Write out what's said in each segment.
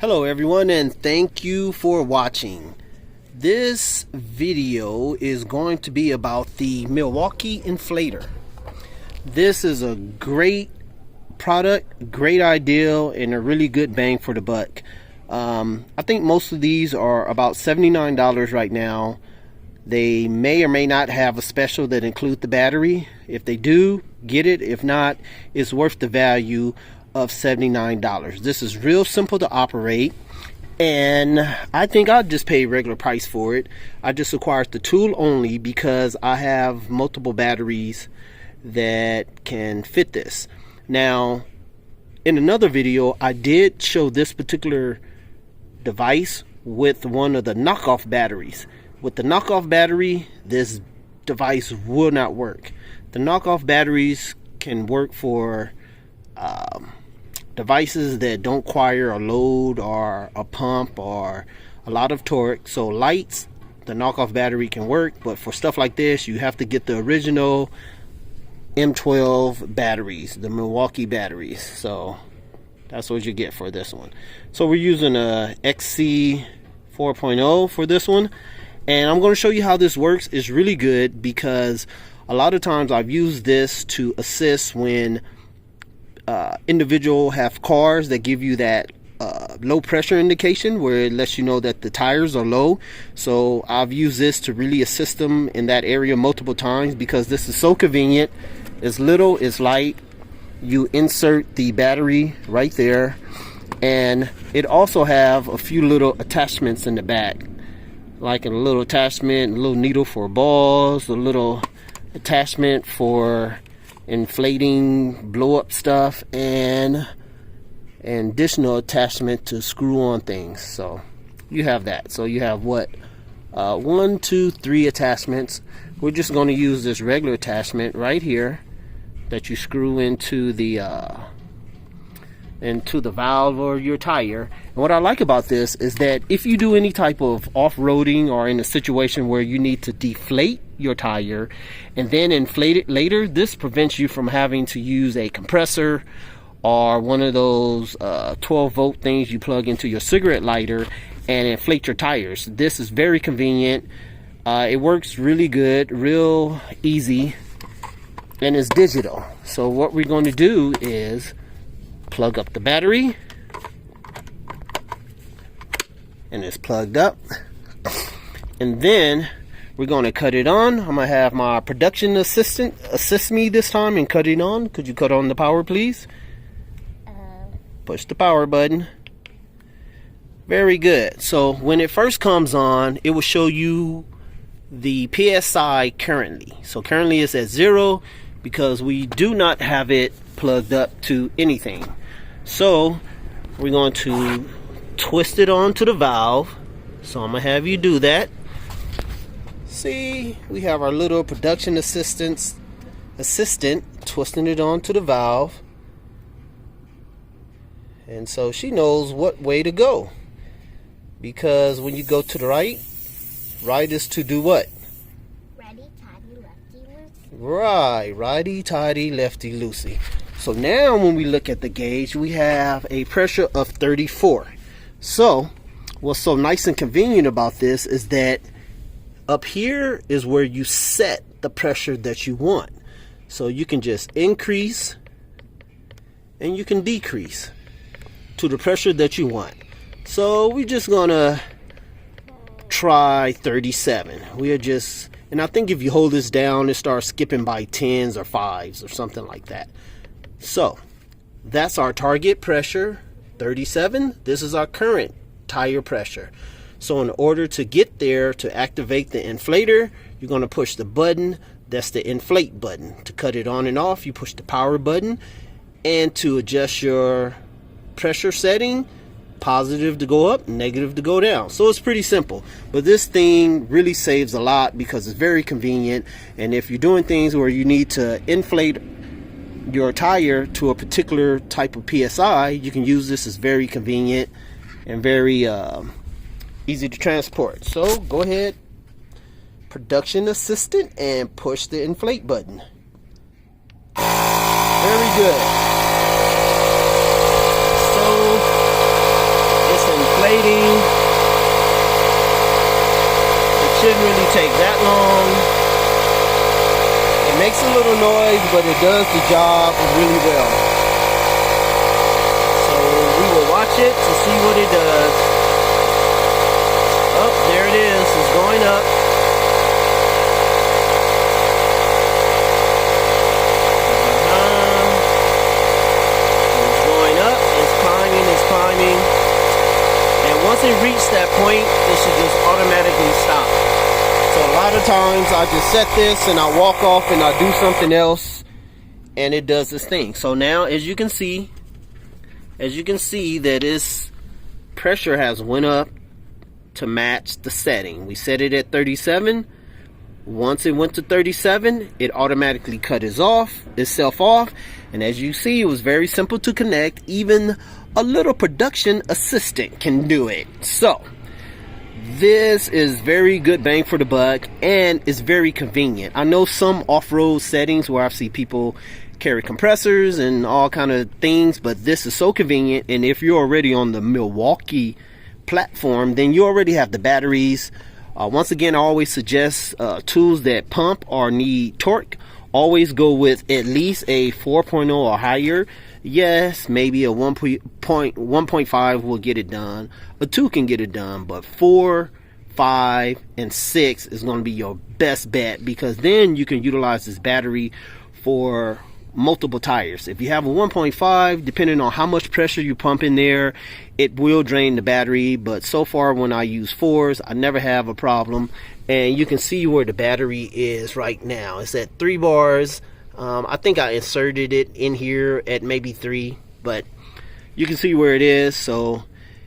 Hello everyone, and thank you for watching. This video is going to be about the Milwaukee Inflator. This is a great product, great idea, and a really good bang for the buck. I think most of these are about $79 right now. They may or may not have a special that includes the battery. If they do, get it. If not, it's worth the value of $79. This is real simple to operate, and I think I'll just pay regular price for it. I just acquired the tool only because I have multiple batteries that can fit this. Now, in another video, I did show this particular device with one of the knockoff batteries. With the knockoff battery, this device will not work. The knockoff batteries can work for devices that don't require a load or a pump or a lot of torque. So lights, the knockoff battery can work, but for stuff like this, you have to get the original M12 batteries, the Milwaukee batteries. So that's what you get for this one. So we're using a XC 4.0 for this one, and I'm going to show you how this works. It's really good because a lot of times I've used this to assist when individual have cars that give you that low pressure indication where it lets you know that the tires are low. So I've used this to really assist them in that area multiple times because this is so convenient. It's little, it's light. You insert the battery right there, and it also have a few little attachments in the back, like a little attachment, a little needle for balls, a little attachment for inflating blow up stuff, and an additional attachment to screw on things. So you have that. So you have what, 1, 2, 3 attachments. We're just going to use this regular attachment right here that you screw into the valve or your tire. And what I like about this is that if you do any type of off-roading or in a situation where you need to deflate your tire and then inflate it later, this prevents you from having to use a compressor or one of those 12-volt things you plug into your cigarette lighter and inflate your tires. This is very convenient. It works really good, real easy, and it's digital. So what we're going to do is plug up the battery, and it's plugged up, and then we're going to cut it on. I'm gonna have my production assistant assist me this time and cut it on. Could you cut on the power, please? Push the power button. Very good. So when it first comes on, it will show you the PSI currently. So currently it's at 0 because we do not have it plugged up to anything. So we're going to twist it onto the valve. So I'm gonna have you do that. See, we have our little production assistant twisting it onto the valve, and so she knows what way to go, because when you go to the right is to do what? Righty tighty, lefty loosey. Right, righty tighty, lefty loosey. So now when we look at the gauge, we have a pressure of 34. So what's so nice and convenient about this is that up here is where you set the pressure that you want. So you can just increase and you can decrease to the pressure that you want. So we're just gonna try 37. We are just, and I think if you hold this down, it starts skipping by 10s or 5s or something like that. So that's our target pressure, 37. This is our current tire pressure. So in order to get there, to activate the inflator, you're going to push the button. That's the inflate button. To cut it on and off, you push the power button. And to adjust your pressure setting, positive to go up, negative to go down. So it's pretty simple. But this thing really saves a lot because it's very convenient. And if you're doing things where you need to inflate your tire to a particular type of PSI, you can use this. It's very convenient and very easy to transport. So go ahead, production assistant, and push the inflate button. Very good. So it's a shouldn't really take that long. It makes a little noise, but it does the job really well. So we will watch it to see what it does. Oh, there it is. It's going up. It's going up. It's climbing. It's climbing. And once it reaches that point, it should just automatically stop. So a lot of times I just set this and I walk off and I do something else and it does this thing. So now as you can see that its pressure has went up to match the setting. We set it at 37. Once it went to 37, it automatically cut itself off. And as you see, it was very simple to connect. Even a little production assistant can do it. So this is very good bang for the buck, and it's very convenient. I know some off-road settings where I see people carry compressors and all kind of things, but this is so convenient. And if you're already on the Milwaukee platform, then you already have the batteries. Once again, I always suggest tools that pump or need torque. Always go with at least a 4.0 or higher. Yes, maybe a 1.5 will get it done. A 2 can get it done, but 4, 5, and 6 is going to be your best bet, because then you can utilize this battery for multiple tires. If you have a 1.5, depending on how much pressure you pump in there, it will drain the battery. But so far when I use 4s, I never have a problem. And you can see where the battery is right now. It's at 3 bars. I think I inserted it in here at maybe 3, but you can see where it is. So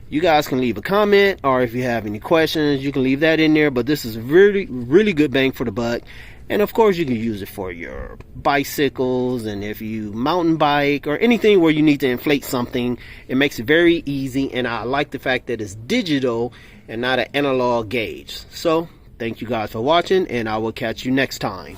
you guys can leave a comment, or if you have any questions, you can leave that in there. But this is really good bang for the buck. And of course, you can use it for your bicycles, and if you mountain bike or anything where you need to inflate something, it makes it very easy. And I like the fact that it's digital and not an analog gauge. So thank you guys for watching, and I will catch you next time.